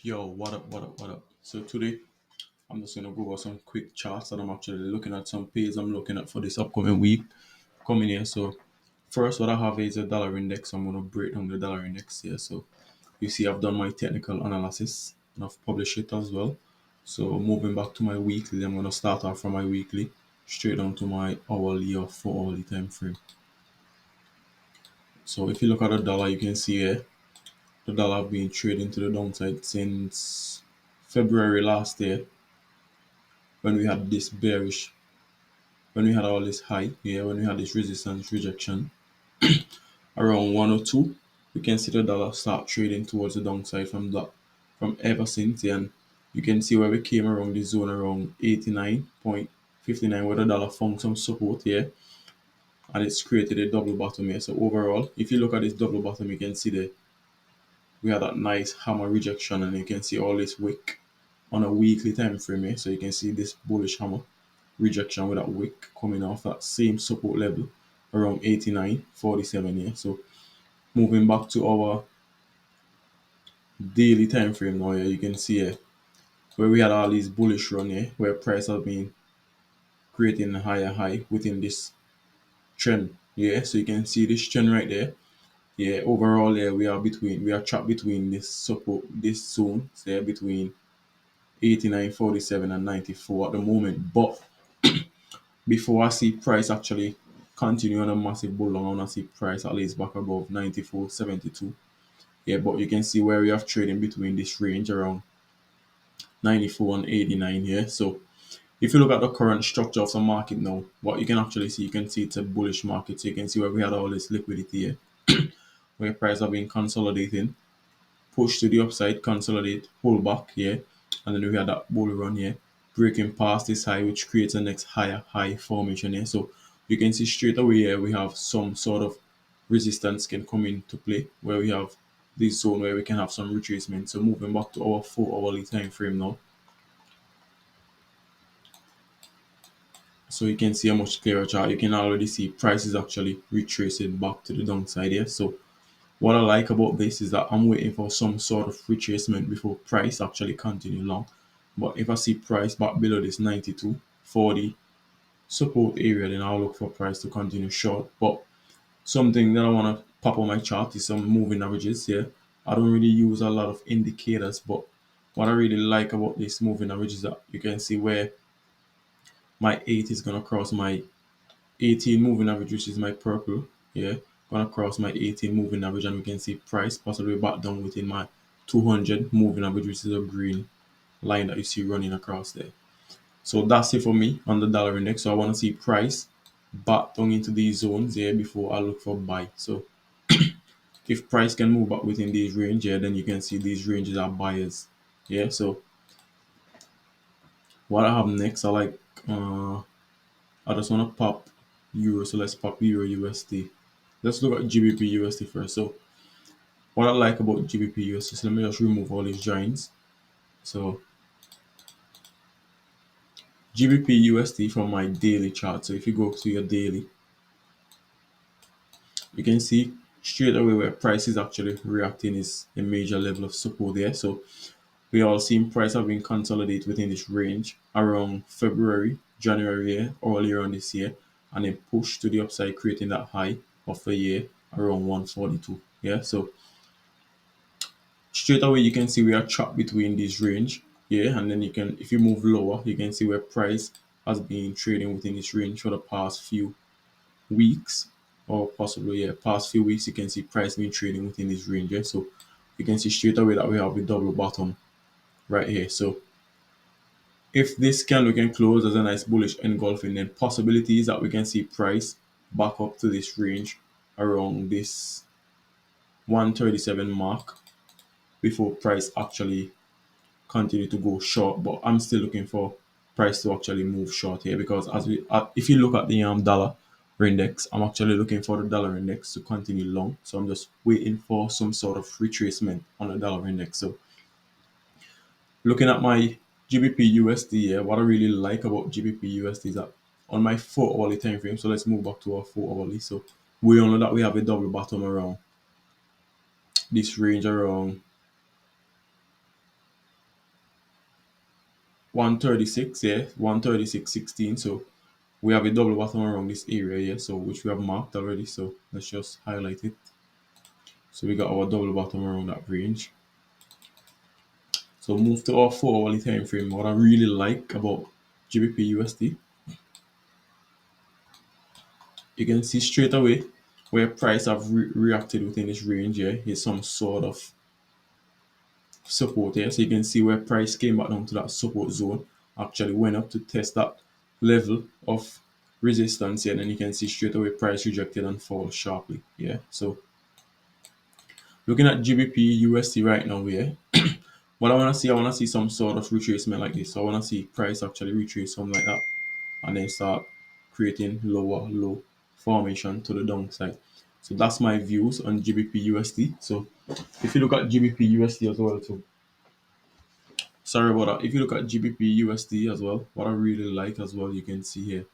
Yo, what up? So today I'm just gonna go over some quick charts that I'm actually looking at, some pays I'm looking at for this upcoming week coming here. So first what I have is a dollar index. I'm gonna break down the dollar index here. So you see I've done my technical analysis and I've published it as well. So moving back to my weekly, I'm gonna start off from my weekly straight down to my hourly or 4 hourly time frame. So if you look at the dollar, you can see here the dollar have been trading to the downside since February last year when we had this bearish, when we had all this high here, when we had this resistance rejection around 102, we can see the dollar start trading towards the downside from that, from ever since. And you can see where we came around the zone around 89.59 where the dollar found some support here and it's created a double bottom here. So overall, if you look at this double bottom, you can see the we had that nice hammer rejection and you can see all this wick on a weekly time frame here. So you can see this bullish hammer rejection with that wick coming off that same support level around 89.47 here. So moving back to our daily time frame now here, you can see here where we had all these bullish run here where price have been creating a higher high within this trend. Yeah, so you can see this trend right there. Yeah, overall here we are trapped between this support, this zone, say between 89.47 and 94 at the moment. But before I see price actually continue on a massive bull run, I want to see price at least back above 94.72. Yeah, but you can see where we have trading between this range around 94 and 89 here. So if you look at the current structure of the market now, what you can actually see, you can see it's a bullish market. So you can see where we had all this liquidity here, where price have been consolidating, push to the upside, consolidate, pull back here, and then we had that bull run here, breaking past this high, which creates a next higher high formation here. So you can see straight away here we have some sort of resistance can come into play where we have this zone where we can have some retracement. So moving back to our 4 hourly time frame now. So you can see a much clearer chart. You can already see price is actually retracing back to the downside here. So what I like about this is that I'm waiting for some sort of retracement before price actually continue long. But if I see price back below this 92.40 support area, then I'll look for price to continue short. But something that I want to pop on my chart is some moving averages here. I don't really use a lot of indicators, but what I really like about this moving average is that you can see where my 8 is going to cross my 18 moving average, which is my purple. Yeah, gonna cross my 18 moving average, and we can see price possibly back down within my 200 moving average, which is a green line that you see running across there. So that's it for me on the dollar index. So I want to see price back down into these zones here before I look for buy. So if price can move back within these range here, then you can see these ranges are buyers. Yeah. So what I have next, I just want to pop euro. So let's pop euro USD. Let's look at GBP USD first. So what I like about GBP USD, so let me just remove all these joins. So GBP USD from my daily chart. So if you go to your daily, you can see straight away where price is actually reacting is a major level of support there. So we all seen price have been consolidated within this range around February, January here, earlier on this year, and then push to the upside, creating that high of the year around 142. Yeah, so straight away you can see we are trapped between this range, yeah, and then you can, if you move lower, you can see where price has been trading within this range for the past few weeks, or possibly past few weeks. You can see price been trading within this range, yeah. So you can see straight away that we have a double bottom right here. So if this candle can close as a nice bullish engulfing, then possibilities that we can see price back up to this range around this 137 mark before price actually continue to go short. But I'm still looking for price to actually move short here, because if you look at the dollar index, I'm actually looking for the dollar index to continue long. So I'm just waiting for some sort of retracement on the dollar index. So looking at my GBP USD here, what I really like about GBP USD is that on my 4 hourly time frame, so let's move back to our 4 hourly. So we all know that we have a double bottom around this range around 136, yeah, 136.16. So we have a double bottom around this area here, so which we have marked already. So let's just highlight it. So we got our double bottom around that range. So move to our 4 hourly time frame. What I really like about GBP you can see straight away where price have reacted within this range here is some sort of support here. So you can see where price came back down to that support zone, actually went up to test that level of resistance here, and then you can see straight away price rejected and fall sharply. Yeah. So looking at GBP USD right now here, what I want to see some sort of retracement like this. So I want to see price actually retrace something like that and then start creating lower low formation to the downside. So that's my views on GBP USD. So if you look at GBP USD as well too, sorry about that. If you look at GBP USD as well, what I really like as well, you can see here.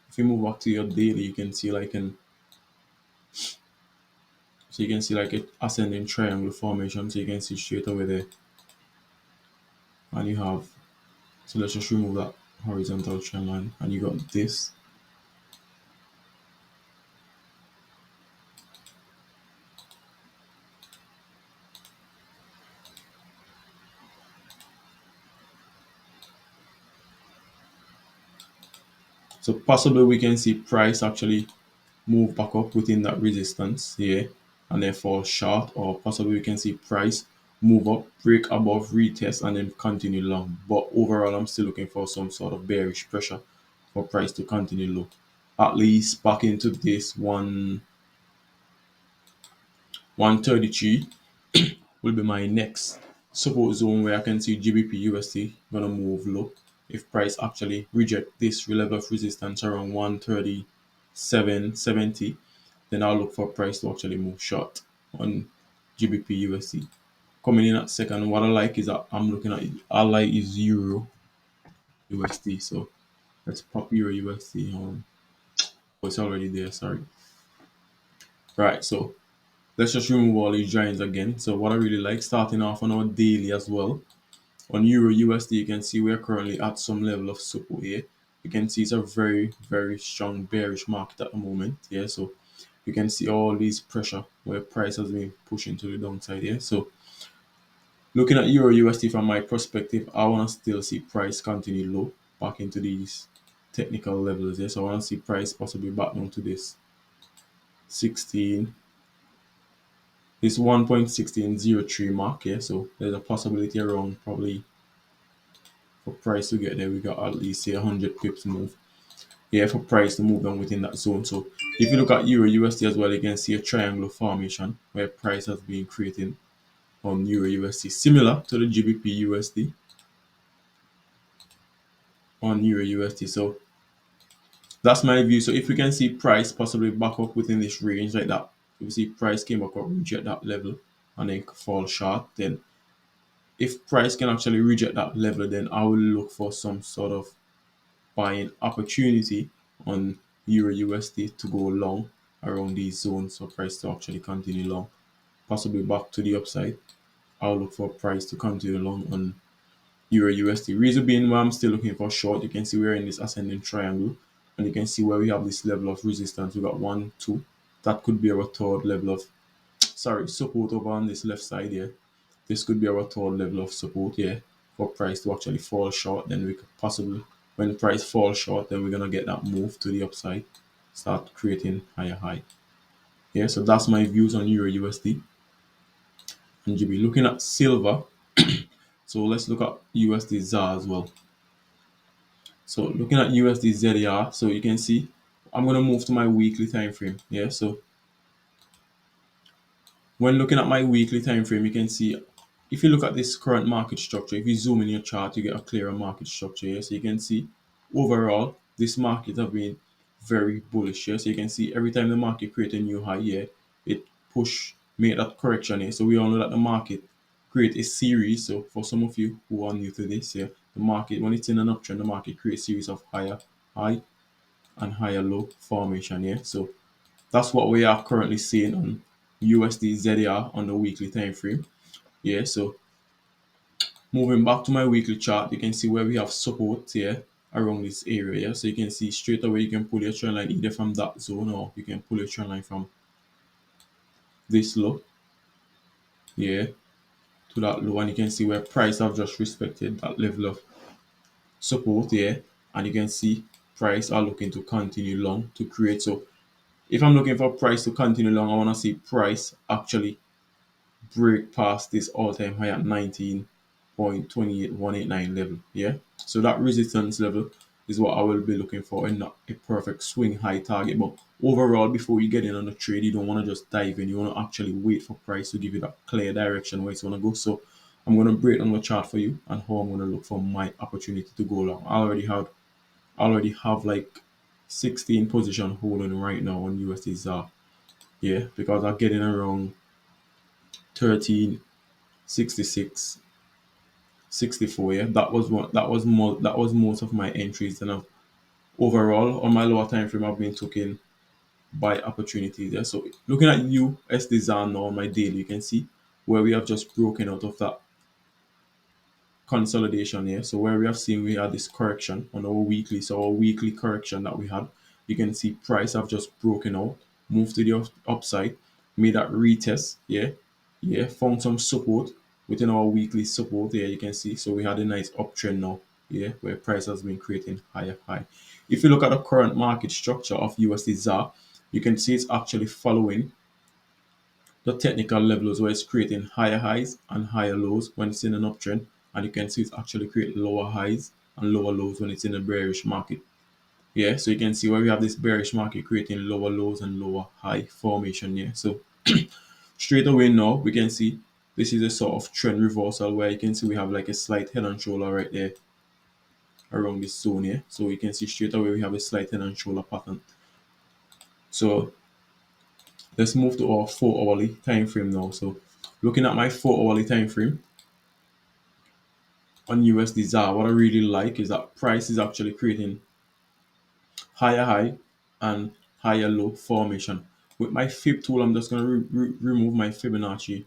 If you move back to your daily, you can see like so you can see like a ascending triangle formation. So you can see straight over there, and you have. So let's just remove that horizontal trend line, and you got this. So possibly we can see price actually move back up within that resistance here and then fall short, or possibly we can see price move up, break above, retest, and then continue long. But overall, I'm still looking for some sort of bearish pressure for price to continue low, at least back into this 133 will be my next support zone where I can see GBP USD gonna move low. If price actually reject this level of resistance around 137.70, then I'll look for price to actually move short on GBP USD. Coming in at second, what I like is that I'm looking at I like is Euro USD. So let's pop Euro USD on. Oh, it's already there, sorry. Right, so let's just remove all these giants again. So what I really like, starting off on our daily as well. On Euro USD, you can see we're currently at some level of support here. You can see it's a very, very strong bearish market at the moment. Yeah, so you can see all these pressure where price has been pushing to the downside here. So looking at Euro USD from my perspective, I want to still see price continue low back into these technical levels here. So I want to see price possibly back down to this 16, this 1.1603 mark here. So there's a possibility around probably for price to get there, we got at least say 100 pips move. Yeah, for price to move down within that zone. So if you look at Euro USD as well, you can see a triangle formation where price has been creating on Euro USD, similar to the GBP USD on Euro USD. So that's my view. So if we can see price possibly back up within this range like that, if we see price came back up, reject that level and then fall short, then if price can actually reject that level, then I will look for some sort of buying opportunity on Euro USD to go long around these zones for price to actually continue long, possibly back to the upside. I'll look for price to continue long on Euro USD. Reason being why I'm still looking for short, you can see we're in this ascending triangle and you can see where we have this level of resistance. We got 1, 2. That could be our third level of support over on this left side here. This could be our third level of support here for price to actually fall short. Then we could possibly, when the price falls short, then we're gonna get that move to the upside, start creating higher high. Yeah, so that's my views on Euro USD. And you'll be looking at silver. So let's look at USD ZAR as well. So looking at USD ZAR, so you can see I'm gonna move to my weekly time frame. Yeah, so when looking at my weekly time frame, you can see if you look at this current market structure, if you zoom in your chart, you get a clearer market structure here. So you can see overall, this market have been very bullish here. So you can see every time the market create a new high here, it push, make that correction here. So we all know that the market create a series. So for some of you who are new to this here, the market, when it's in an uptrend, the market creates a series of higher high and higher low formation here. So that's what we are currently seeing on USD ZAR on the weekly time frame. Yeah, so Moving back to my weekly chart, you can see where we have support here around this area. Yeah? So you can see straight away you can pull your trend line either from that zone, or you can pull your trend line from this low, yeah, to that low, and you can see where price have just respected that level of support here, and you can see price are looking to continue long to create. So if I'm looking for price to continue long, I want to see price actually break past this all-time high at 19.28189 level. Yeah, so that resistance level is what I will be looking for, and not a perfect swing high target. But overall, before you get in on the trade, you don't want to just dive in. You want to actually wait for price to give you that clear direction where it's going to go. So I'm going to break down the chart for you and how I'm going to look for my opportunity to go long. I already have like 16 position holding right now on USD ZAR. Yeah, because I'm getting around 1366, 64. Yeah, that was one. That was most of my entries. And overall on my lower time frame, I've been taking buy opportunities. Yeah, so looking at USD ZAR now on my daily, you can see where we have just broken out of that consolidation here. So where we have seen we had this correction on our weekly, so our weekly correction that we had, you can see price have just broken out, moved to the upside, made that retest, yeah, found some support within our weekly support here. You can see, so we had a nice uptrend now, yeah, where price has been creating higher high. If you look at the current market structure of USD ZAR, you can see it's actually following the technical levels where it's creating higher highs and higher lows when it's in an uptrend, and you can see it's actually creating lower highs and lower lows when it's in a bearish market. Yeah, so you can see where we have this bearish market creating lower lows and lower high formation. Yeah, so straight away now we can see this is a sort of trend reversal where you can see we have like a slight head and shoulder right there around this zone here. So you can see straight away we have a slight head and shoulder pattern. So let's move to our 4 hourly time frame now. So looking at my 4 hourly time frame on USD ZAR, what I really like is that price is actually creating higher high and higher low formation. With my Fib tool, I'm just going to remove my Fibonacci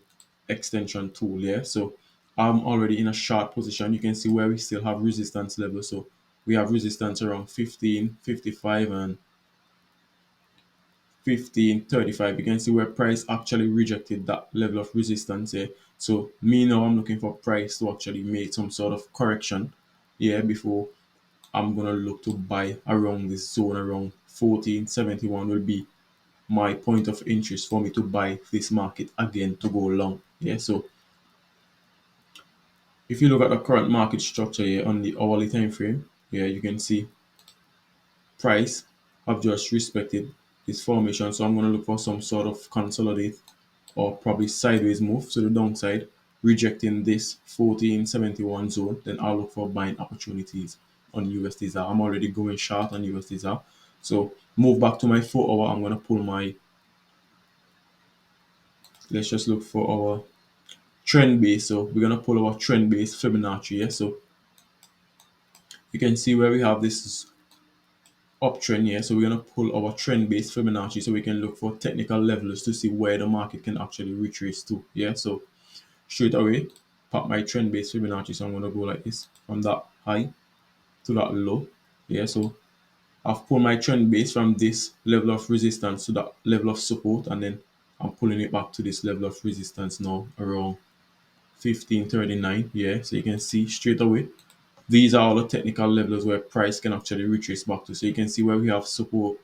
extension tool. Yeah, so I'm already in a short position. You can see where we still have resistance level. So we have resistance around 15.55 and 15.35. You can see where price actually rejected that level of resistance here. So me now, I'm looking for price to actually make some sort of correction, yeah, before I'm gonna look to buy around this zone around 1471 will be my point of interest for me to buy this market again to go long. Yeah, so if you look at the current market structure here on the hourly time frame, yeah, you can see price have just respected this formation. So I'm gonna look for some sort of consolidate or probably sideways move to the downside, rejecting this 1471 zone. Then I'll look for buying opportunities on USD ZAR. I'm already going short on USD ZAR. So move back to my 4 hour. I'm gonna pull my, let's just look for our trend base. So we're gonna pull our trend base Fibonacci. Yeah. So you can see where we have this uptrend here. So we're gonna pull our trend base Fibonacci so we can look for technical levels to see where the market can actually retrace to. Yeah. So straight away, pop my trend base Fibonacci. So I'm gonna go like this from that high to that low. Yeah, so I've pulled my trend base from this level of resistance to that level of support, and then I'm pulling it back to this level of resistance now around 1539. Yeah, so you can see straight away these are all the technical levels where price can actually retrace back to. So you can see where we have support,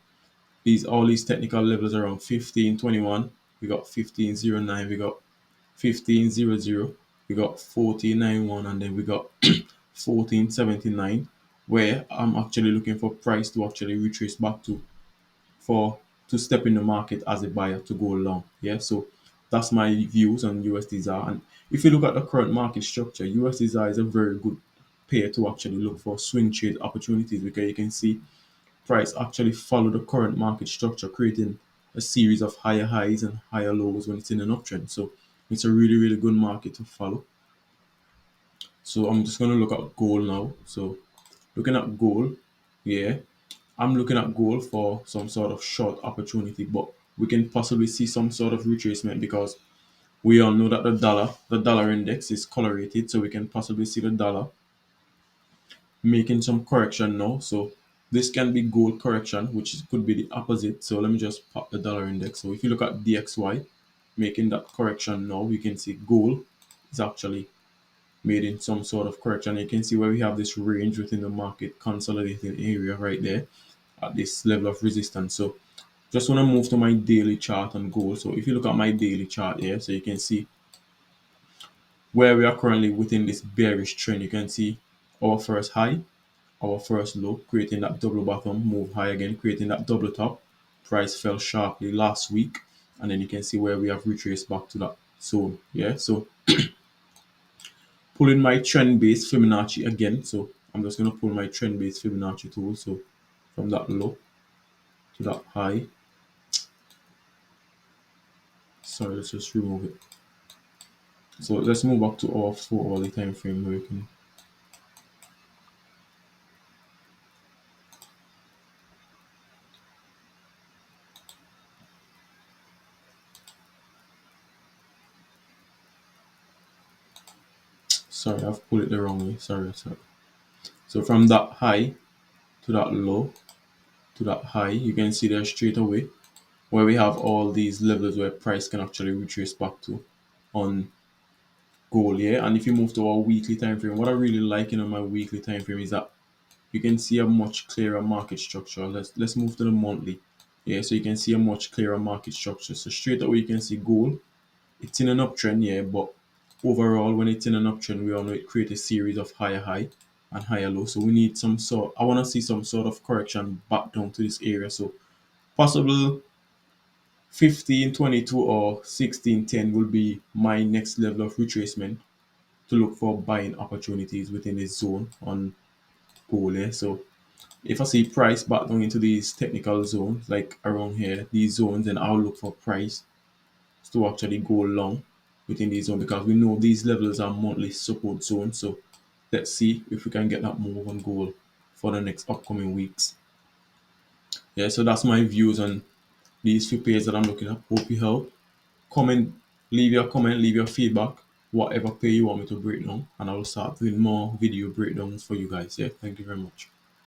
these all these technical levels around 1521, we got 1509, we got 1500, we got 1491, and then we got 1479, where I'm actually looking for price to actually retrace back to for to step in the market as a buyer to go long. Yeah, so that's my views on USD ZAR. And if you look at the current market structure, USD ZAR is a very good pair to actually look for swing trade opportunities, because you can see price actually follow the current market structure, creating a series of higher highs and higher lows when it's in an uptrend. So it's a really, really good market to follow. So I'm just gonna look at gold now. So looking at gold, yeah, I'm looking at gold for some sort of short opportunity, but we can possibly see some sort of retracement because We all know that the dollar index is correlated, so we can possibly see the dollar making some correction now. So this can be gold correction, which could be the opposite. So let me just pop the dollar index. So if you look at DXY making that correction now, we can see gold is actually made in some sort of correction. You can see where we have this range within the market consolidating area right there at this level of resistance. So just want to move to my daily chart on gold. So if you look at my daily chart here, so you can see where we are currently within this bearish trend. You can see our first high, our first low, creating that double bottom, move high again, creating that double top. Price fell sharply last week, and then you can see where we have retraced back to that zone. Yeah, so pulling my trend based Fibonacci again. So I'm just gonna pull my trend based Fibonacci tool. So from that low to that high. Sorry, let's just remove it. So let's move back to our 4 hourly time frame where we can. Sorry, I've pulled it the wrong way. Sorry. So from that high to that low to that high, you can see there straight away where we have all these levels where price can actually retrace back to on gold. Yeah, and if you move to our weekly time frame, what I really like on my weekly time frame is that you can see a much clearer market structure. Let's move to the monthly. Yeah, so you can see a much clearer market structure. So straight away you can see gold. It's in an uptrend, yeah, but overall when it's in an uptrend, we all know it creates a series of higher high and higher low. So we need some sort. I want to see some sort of correction back down to this area. So possible 1522 or 1610 will be my next level of retracement to look for buying opportunities within this zone on gold. Yeah? So if I see price back down into these technical zones, like around here, these zones, then I'll look for price to actually go long within these zones because we know these levels are monthly support zones. So let's see if we can get that move on gold for the next upcoming weeks. Yeah, so that's my views on these few pairs that I'm looking at. Hope you help. Comment, leave your feedback, whatever pair you want me to break down, and I will start doing more video breakdowns for you guys. Yeah, thank you very much.